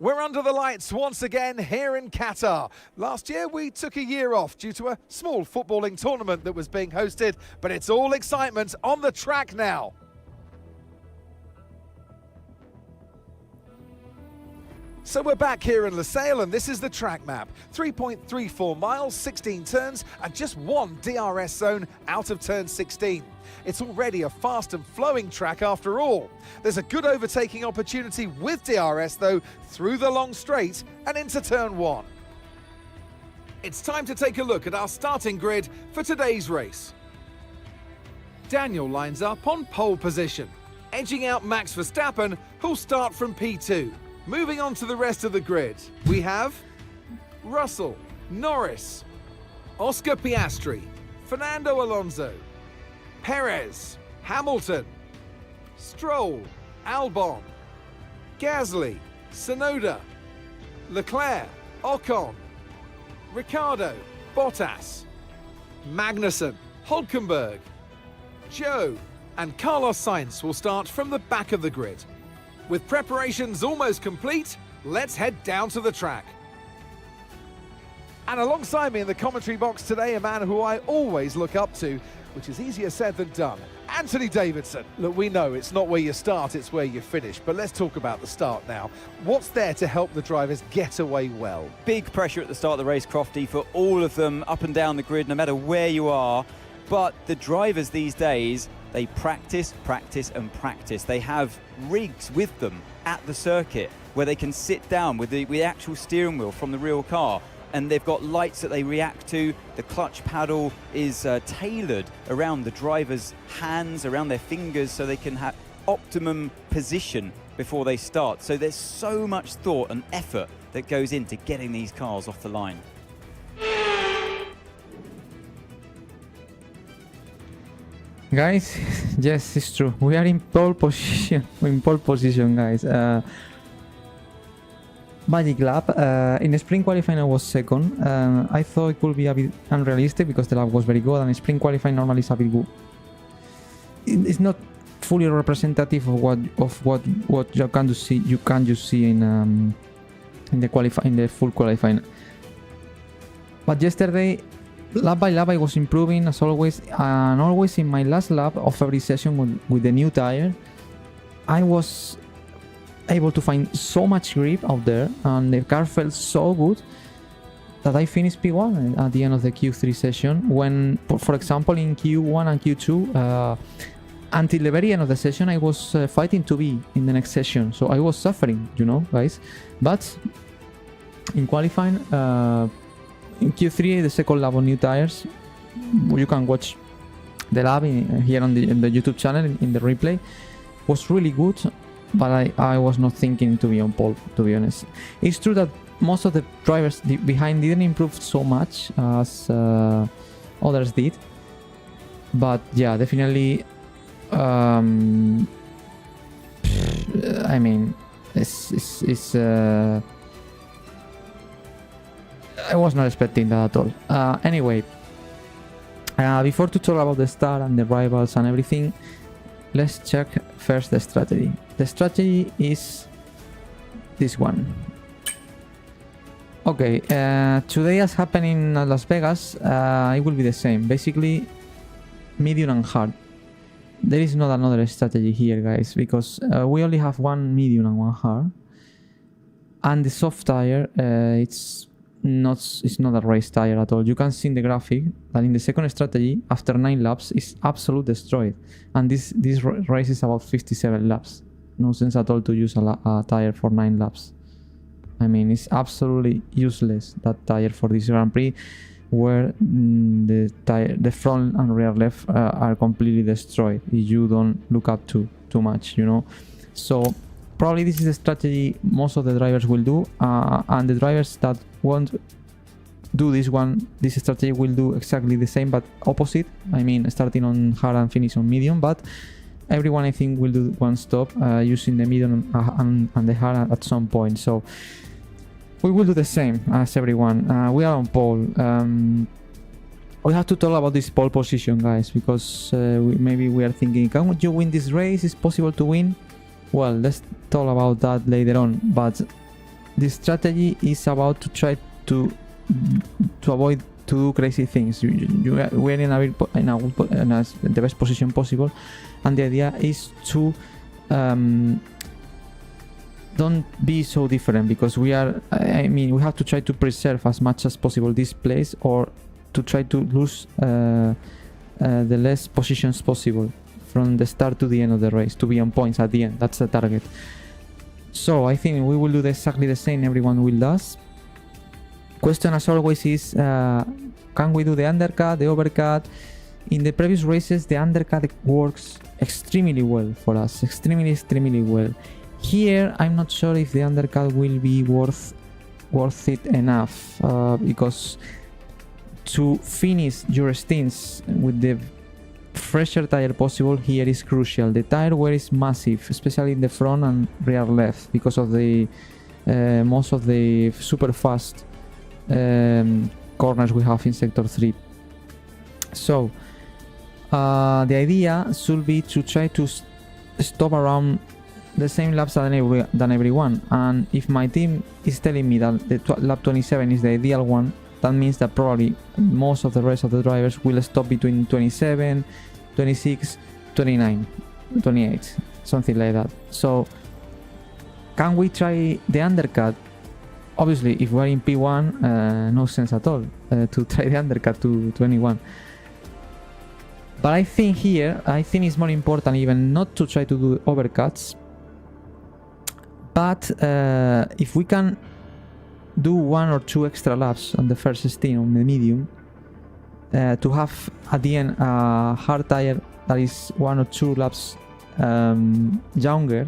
We're under the lights once again here in Qatar. Last year we took a year off due to a small footballing tournament that was being hosted, but it's all excitement on the track now. So we're back here in Lusail and this is the track map. 3.34 miles, 16 turns and just one DRS zone out of turn 16. It's already a fast and flowing track after all. There's a good overtaking opportunity with DRS though through the long straight and into turn 1. It's time to take a look at our starting grid for today's race. Daniel lines up on pole position, edging out Max Verstappen, who'll start from P2. Moving on to the rest of the grid, we have Russell, Norris, Oscar Piastri, Fernando Alonso, Perez, Hamilton, Stroll, Albon, Gasly, Tsunoda, Leclerc, Ocon, Ricciardo, Bottas, Magnussen, Hülkenberg, Zhou, and Carlos Sainz will start from the back of the grid. With preparations almost complete, let's head down to the track. And alongside me in the commentary box today, a man who I always look up to, which is easier said than done, Anthony Davidson. Look, we know it's not where you start, it's where you finish, but let's talk about the start now. What's there to help the drivers get away well? Big pressure at the start of the race, Crofty, for all of them up and down the grid, no matter where you are. But the drivers these days, they practice, practice and practice. They have rigs with them at the circuit where they can sit down with the actual steering wheel from the real car, and they've got lights that they react to. The clutch paddle is tailored around the driver's hands, around their fingers, so they can have optimum position before they start. So there's so much thought and effort that goes into getting these cars off the line. Guys, yes, it's true. We are in pole position. Guys. Magic lap. In spring qualifying, I was second. I thought it could be a bit unrealistic because the lap was very good, and spring qualifying normally is a bit good. It's not fully representative of what you can just see. You can just see in the full qualifying. But yesterday, lap by lap, I was improving as always, and always in my last lap of every session with the new tire, I was able to find so much grip out there, and the car felt so good that I finished P1 at the end of the Q3 session. When, for example, in Q1 and Q2, until the very end of the session, I was fighting to be in the next session, so I was suffering, you know, guys. But in qualifying, in Q3, the second lap on new tires, you can watch the lap here on the YouTube channel in the replay, was really good, but I was not thinking to be on pole, to be honest. It's true that most of the drivers behind didn't improve so much as others did, but yeah, definitely, I mean, it's I was not expecting that at all. Anyway, before to talk about the start and the rivals and everything, let's check first the strategy. The strategy is this one. Okay, today as happening in Las Vegas, it will be the same. Basically, medium and hard. There is not another strategy here, guys, because we only have one medium and one hard. And the soft tire, it's not a race tire at all. You can see in the graphic that in the second strategy, after 9 laps, it's absolutely destroyed. And this race is about 57 laps. No sense at all to use a tire for 9 laps. I mean, it's absolutely useless, that tire, for this Grand Prix, where the front and rear left are completely destroyed if you don't look up too much, you know. So probably this is a strategy most of the drivers will do, and the drivers that won't do this strategy will do exactly the same but opposite. I mean, starting on hard and finish on medium, but everyone I think will do one stop using the medium and the hard at some point. So we will do the same as everyone. We are on pole. We have to talk about this pole position, guys, because maybe we are thinking, can you win this race? Is it possible to win? Well, let's talk about that later on. But the strategy is about to try to avoid to do crazy things. We're in the best position possible, and the idea is to don't be so different, because we have to try to preserve as much as possible this place, or to try to lose the less positions possible from the start to the end of the race, to be on points at the end. That's the target. So I think we will do exactly the same everyone will does. Question as always is, can we do the undercut, the overcut? In the previous races, the undercut works extremely well for us, extremely well. Here, I'm not sure if the undercut will be worth it enough, because to finish your stints with the fresher tire possible here is crucial. The tire wear is massive, especially in the front and rear left, because of the most of the super fast corners we have in sector 3. So the idea should be to try to stop around the same laps than everyone, and if my team is telling me that the lap 27 is the ideal one, that means that probably most of the rest of the drivers will stop between 27, 26, 29, 28, something like that. So can we try the undercut? Obviously, if we're in P1, no sense at all to try the undercut to anyone. But I think here, it's more important even not to try to do overcuts. But if we can do 1 or 2 extra laps on the first stint on the medium, to have at the end a hard tire that is 1 or 2 laps younger,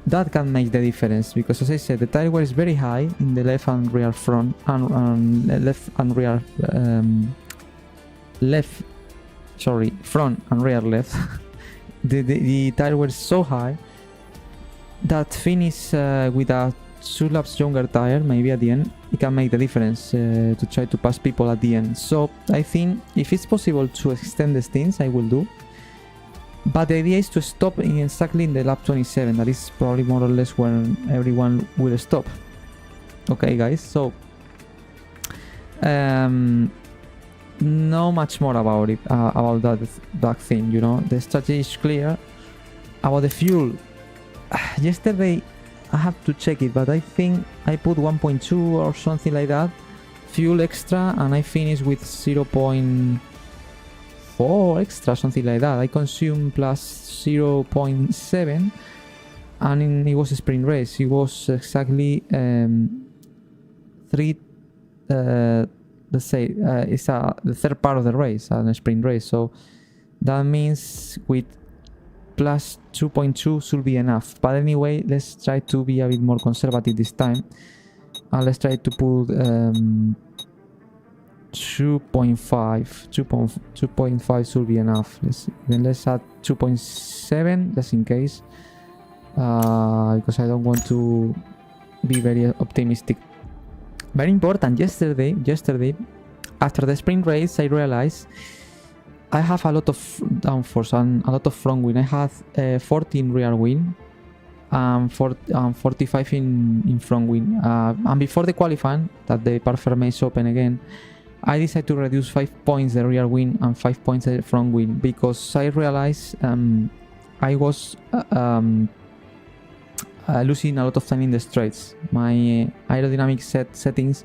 that can make the difference, because as I said, the tire wear is very high in the left and rear front and front and rear left. the tire wear is so high that finish with a 2 laps younger tire, maybe at the end, it can make the difference to try to pass people at the end. So I think if it's possible to extend the stints, I will do. But the idea is to stop exactly in the lap 27. That is probably more or less when everyone will stop. Okay, guys. So no much more about it, about that thing. You know, the strategy is clear. About the fuel, yesterday I have to check it, but I think I put 1.2 or something like that fuel extra, and I finished with 0.4 extra, something like that. I consumed plus 0.7, and it was a sprint race. It was exactly 3. Let's say it's the third part of the race, a sprint race. So that means with plus 2.2 should be enough. But anyway, let's try to be a bit more conservative this time, and let's try to put 2.5 should be enough. Let's add 2.7 just in case, because I don't want to be very optimistic. Very important, yesterday after the sprint race, I realized I have a lot of downforce and a lot of front wing. I had 14 rear wing and 45 in front wing. And before the qualifying, that the Parferme is open again, I decided to reduce 5 points the rear wing and 5 points the front wing, because I realized I was losing a lot of time in the straights. My aerodynamic settings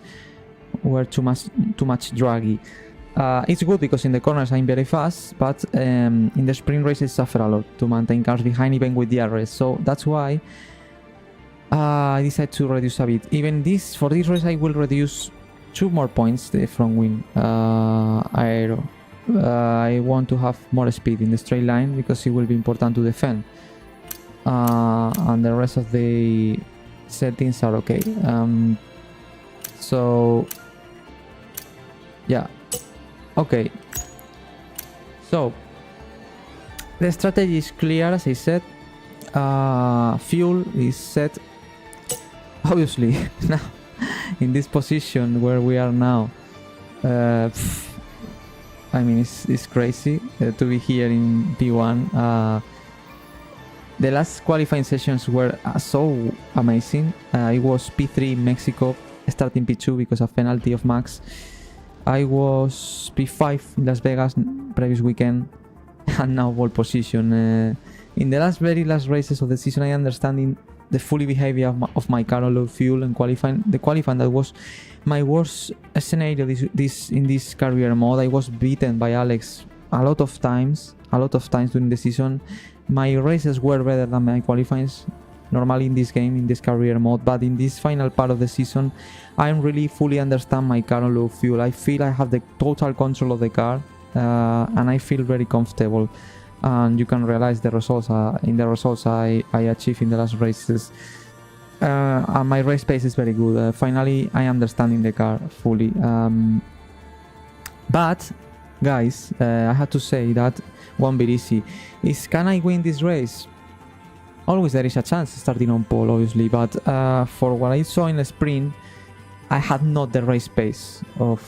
were too much draggy. It's good because in the corners I'm very fast, but in the sprint races suffer a lot to maintain cars behind, even with DRS. So that's why I decided to reduce a bit. Even for this race I will reduce 2 more points the front wing aero. I want to have more speed in the straight line because it will be important to defend. And the rest of the settings are okay. So yeah, okay. So the strategy is clear, as I said. Fuel is set. Obviously, now in this position where we are now, I mean, it's crazy to be here in P1. the last qualifying sessions were so amazing. I was P3 in Mexico, starting P2 because of penalty of Max. I was P5 in Las Vegas previous weekend, and now pole position. In the very last races of the season, I understand the fully behavior of my car on low fuel and qualifying. The qualifying that was my worst scenario in this career mode. I was beaten by Alex a lot of times during the season. My races were better than my qualifyings normally in this game, in this career mode, but in this final part of the season, I really fully understand my car on low fuel. I feel I have the total control of the car, and I feel very comfortable. And you can realize the results in the results I achieved in the last races. And my race pace is very good. Finally, I understand in the car fully. But guys, I had to say that won't be easy. Can I win this race? Always there is a chance starting on pole, obviously, but for what I saw in the sprint, I had not the race pace of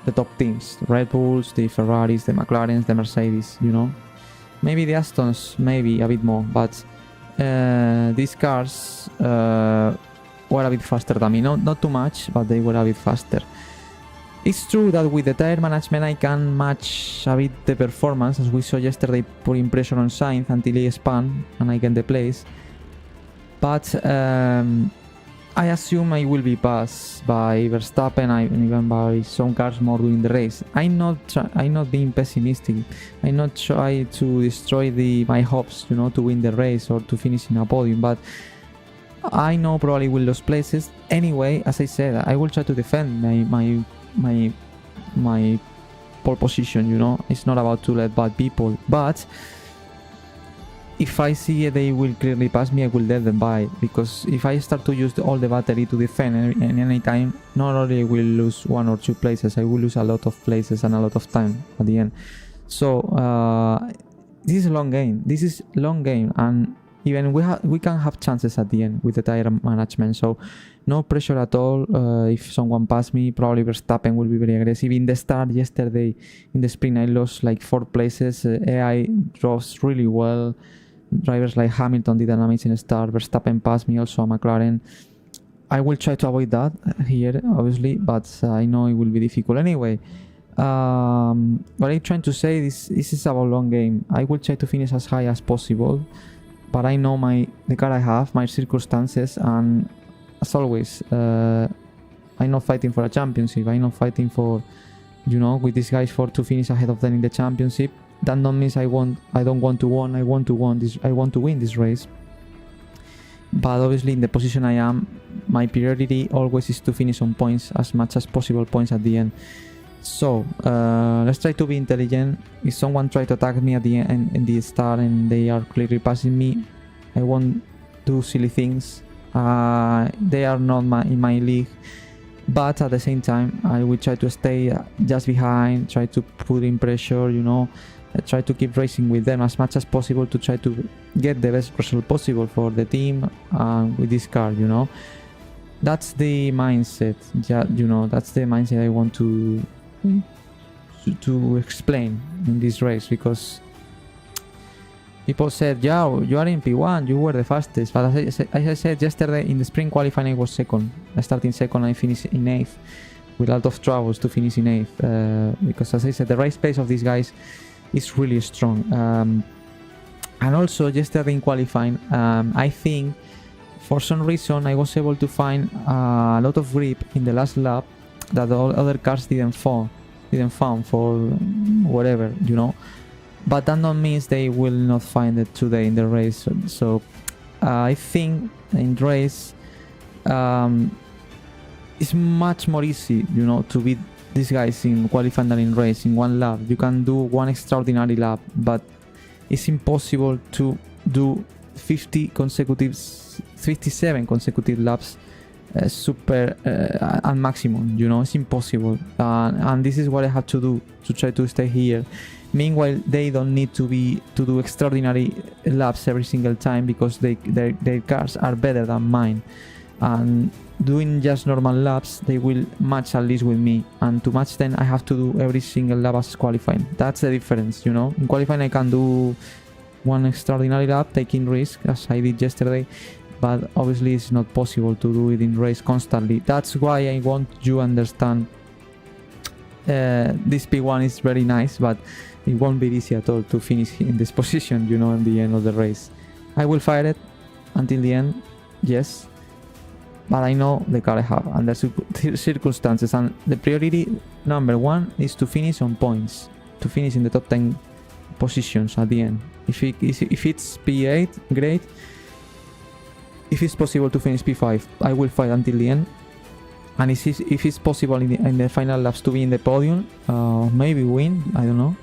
the top teams, the Red Bulls, the Ferraris, the McLarens, the Mercedes, you know. Maybe the Astons, maybe a bit more, but these cars were a bit faster than me. Not too much, but they were a bit faster. It's true that with the tire management I can match a bit the performance, as we saw yesterday, putting pressure on Sainz until he spun and I get the place. But I assume I will be passed by Verstappen and even by some cars more during the race. I'm not being pessimistic. I'm not trying to destroy my hopes, you know, to win the race or to finish in a podium. But I know probably will lose places. Anyway, as I said, I will try to defend my pole position, you know. It's not about to let bad people, but if I see they will clearly pass me, I will let them by, because if I start to use all the battery to defend in any time, not only will lose 1 or 2 places, I will lose a lot of places and a lot of time at the end. So this is a long game, and even we can have chances at the end with the tire management. So no pressure at all. If someone passes me, probably Verstappen will be very aggressive. In the start yesterday, in the sprint, I lost like 4 places. AI drove really well. Drivers like Hamilton did an amazing start. Verstappen passed me, also a McLaren. I will try to avoid that here, obviously, but I know it will be difficult anyway. What I'm trying to say is this is about long game. I will try to finish as high as possible, but I know the car I have, my circumstances, and as always, I'm not fighting for a championship. I'm not fighting for, you know, with these guys to finish ahead of them in the championship. That don't mean I don't want to win. I want to win this race. But obviously, in the position I am, my priority always is to finish on points, as much as possible points at the end. So let's try to be intelligent. If someone try to attack me at the end in the start and they are clearly passing me, I won't do silly things. They are not in my league, but at the same time I will try to stay just behind, try to put in pressure, you know, try to keep racing with them as much as possible to try to get the best result possible for the team with this car, you know. That's the mindset, you know, that's the mindset I want to explain in this race, because people said, yeah, you are in P1, you were the fastest, but as I said yesterday, in the sprint qualifying I was second. I started second, I finished in 8th with a lot of troubles to finish in 8th, because as I said, the race pace of these guys is really strong. And also yesterday in qualifying, I think for some reason I was able to find a lot of grip in the last lap that all other cars didn't found for whatever, you know. But that not means they will not find it today in the race. So I think in race it's much more easy, you know, to beat these guys in qualifying than in race. In one lap you can do one extraordinary lap, but it's impossible to do 57 consecutive laps super at maximum, you know. It's impossible, and this is what I have to do to try to stay here. Meanwhile, they don't need to do extraordinary laps every single time, because their cars are better than mine, and doing just normal laps they will match at least with me, and to match them I have to do every single lap as qualifying. That's the difference, you know. In qualifying I can do one extraordinary lap, taking risk as I did yesterday, but obviously it's not possible to do it in race constantly. That's why I want you to understand this P1 is very nice, but it won't be easy at all to finish in this position, you know, at the end of the race. I will fight it until the end, yes, but I know the car I have under circumstances, and the priority number one is to finish on points, to finish in the top 10 positions at the end. If it's P8, great. If it's possible to finish P5, I will fight until the end. And if it's possible in the final laps to be in the podium, maybe win, I don't know.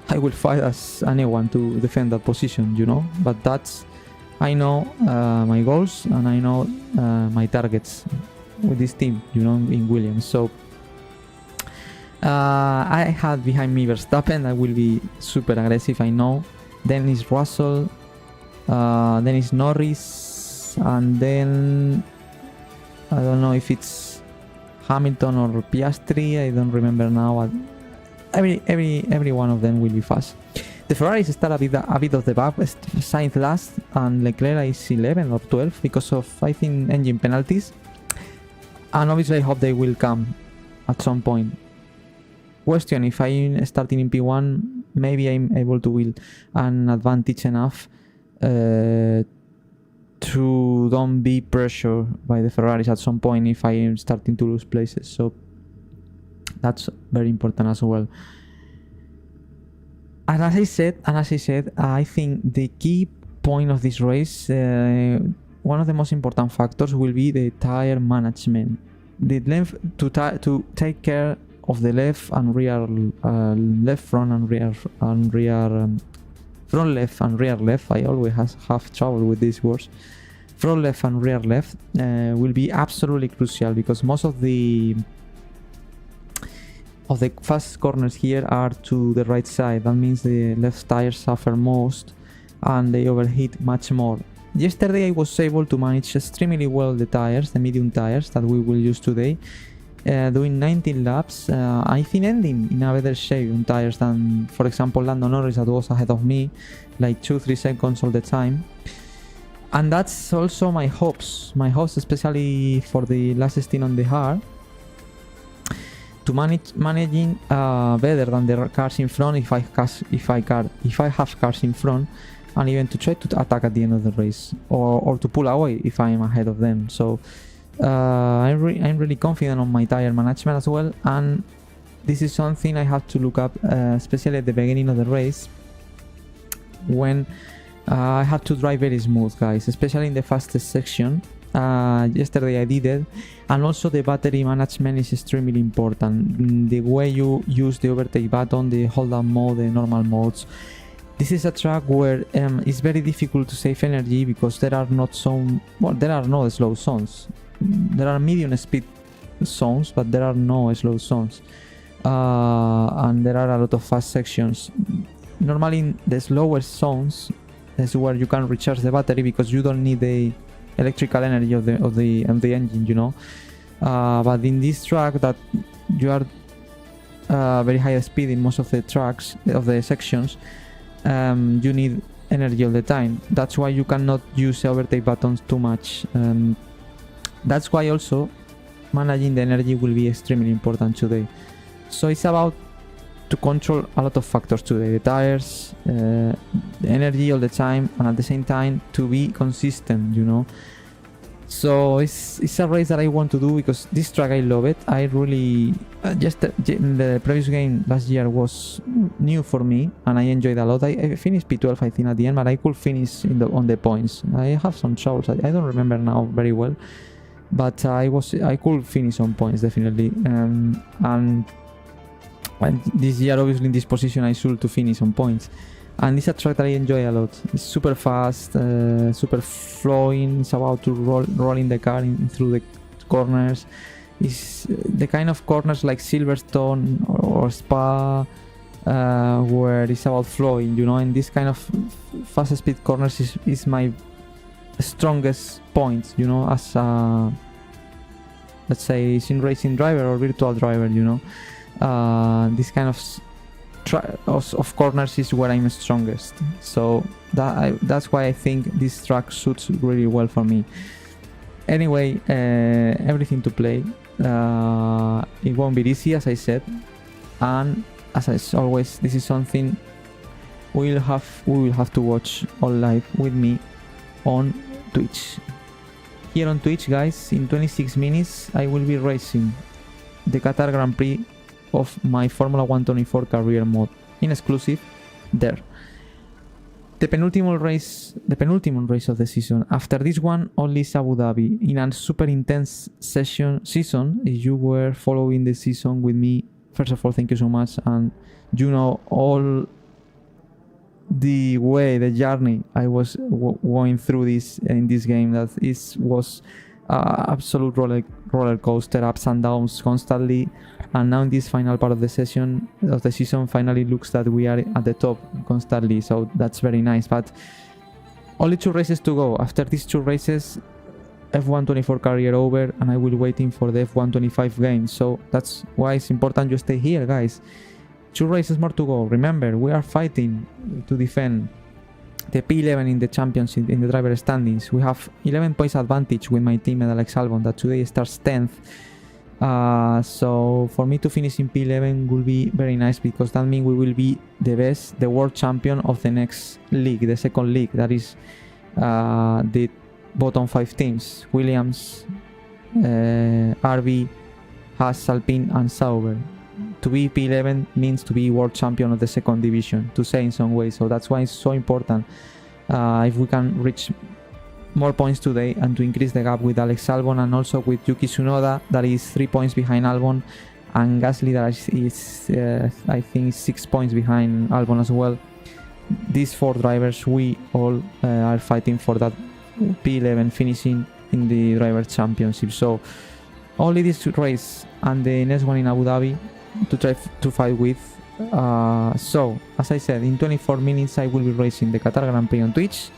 I will fight as anyone to defend that position, you know. But that's, I know my goals and I know my targets with this team, you know, in Williams. So I had behind me Verstappen. I will be super aggressive, I know. Then is Russell, then is Norris, and then I don't know if it's Hamilton or Piastri. I don't remember now. Every one of them will be fast. The Ferraris start a bit of the back. Sainz last and Leclerc is 11 or 12 because of, I think, engine penalties. And obviously I hope they will come at some point. Question: if I'm starting in P1, maybe I'm able to wield an advantage enough to don't be pressured by the Ferraris at some point if I am starting to lose places. So that's very important as well. And as I said, I think the key point of this race, one of the most important factors will be the tire management. The length to take care of the left and rear, left front and rear front left and rear left. I always have trouble with these words. Front left and rear left will be absolutely crucial because most of the fast corners here are to the right side. That means the left tires suffer most and they overheat much more. Yesterday I was able to manage extremely well the tires, the medium tires that we will use today. Doing 19 laps, I think ending in a better shape on tires than, for example, Lando Norris that was ahead of me, like 2-3 seconds all the time. And that's also my hopes especially for the last stint on the hard, to managing better than the cars in front if I have cars in front, and even to try to attack at the end of the race or to pull away if I am ahead of them. So I'm really confident on my tire management as well, and this is something I have to look up, especially at the beginning of the race when I had to drive very smooth, guys, especially in the fastest section. Yesterday I did it, and also the battery management is extremely important. The way you use the overtake button, the hold down mode, the normal modes. This is a track where it's very difficult to save energy because there are no slow zones. There are medium speed zones, but there are no slow zones, and there are a lot of fast sections. Normally in the slowest zones is where you can recharge the battery because you don't need the electrical energy of the engine, you know. But in this track that you are very high speed in most of the tracks of the sections, you need energy all the time. That's why you cannot use overtake buttons too much. That's why also managing the energy will be extremely important today. So it's about to control a lot of factors today: the tires, the energy all the time, and at the same time to be consistent, you know. So it's a race that I want to do because this track I love it. I really just in the previous game last year was new for me and I enjoyed a lot. I finished P12 I think at the end, but I could finish on the points. I have some troubles. I don't remember now very well, but I could finish on points definitely. And this year obviously in this position I should to finish on points. And it's a track that I enjoy a lot. It's super fast, super flowing. It's about to rolling the car through the corners. It's the kind of corners like Silverstone or Spa, where it's about flowing, you know. And this kind of fast speed corners is my strongest point, you know, as a, let's say, sim racing driver or virtual driver, you know. This kind of of corners is where I'm strongest. So that's why I think this track suits really well for me. Anyway, everything to play. It won't be easy, as I said, and as always, this is something we will have to watch all live with me on Twitch. Here on Twitch, guys, in 26 minutes I will be racing the Qatar Grand Prix of my Formula 124 career mode in exclusive there. The penultimate race of the season. After this one, only is Abu Dhabi in a super intense season. If you were following the season with me, first of all, thank you so much, and you know all the journey I was going through this in this game. That was absolute roller coaster, ups and downs constantly, and now in this final part of the season finally looks that we are at the top constantly, so that's very nice. But only 2 races to go. After these 2 races, F124 career over, and I will waiting for the F125 game. So that's why it's important you stay here, guys. 2 races more to go. Remember, we are fighting to defend the P11 in the championship, in the driver standings. We have 11 points advantage with my teammate Alex Albon, that today starts 10th. So for me to finish in P11 will be very nice, because that means we will be the world champion of the next league, the second league, that is the bottom 5 teams: Williams, RB, Haas, Alpine and Sauber. To be P11 means to be world champion of the second division, to say in some way. So that's why it's so important if we can reach more points today and to increase the gap with Alex Albon, and also with Yuki Tsunoda, that is 3 points behind Albon, and Gasly, that is I think 6 points behind Albon as well. These 4 drivers, we all are fighting for that P11 finishing in the driver championship. So only this race and the next one in Abu Dhabi to try to fight with. So as I said, in 24 minutes I will be racing the Qatar Grand Prix on Twitch.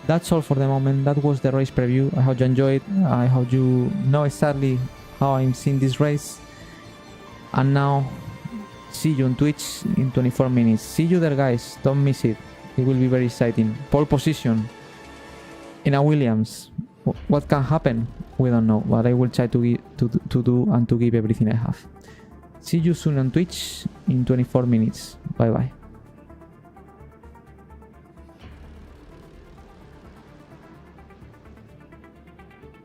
That's all for the moment. That was the race preview. I hope you enjoyed. I hope you know exactly how I'm seeing this race. And now see you on Twitch in 24 minutes. See you there, guys. Don't miss it. It will be very exciting. Pole position in a Williams. What can happen? We don't know, but I will try to do and to give everything I have. See you soon on Twitch in 24 minutes. Bye bye.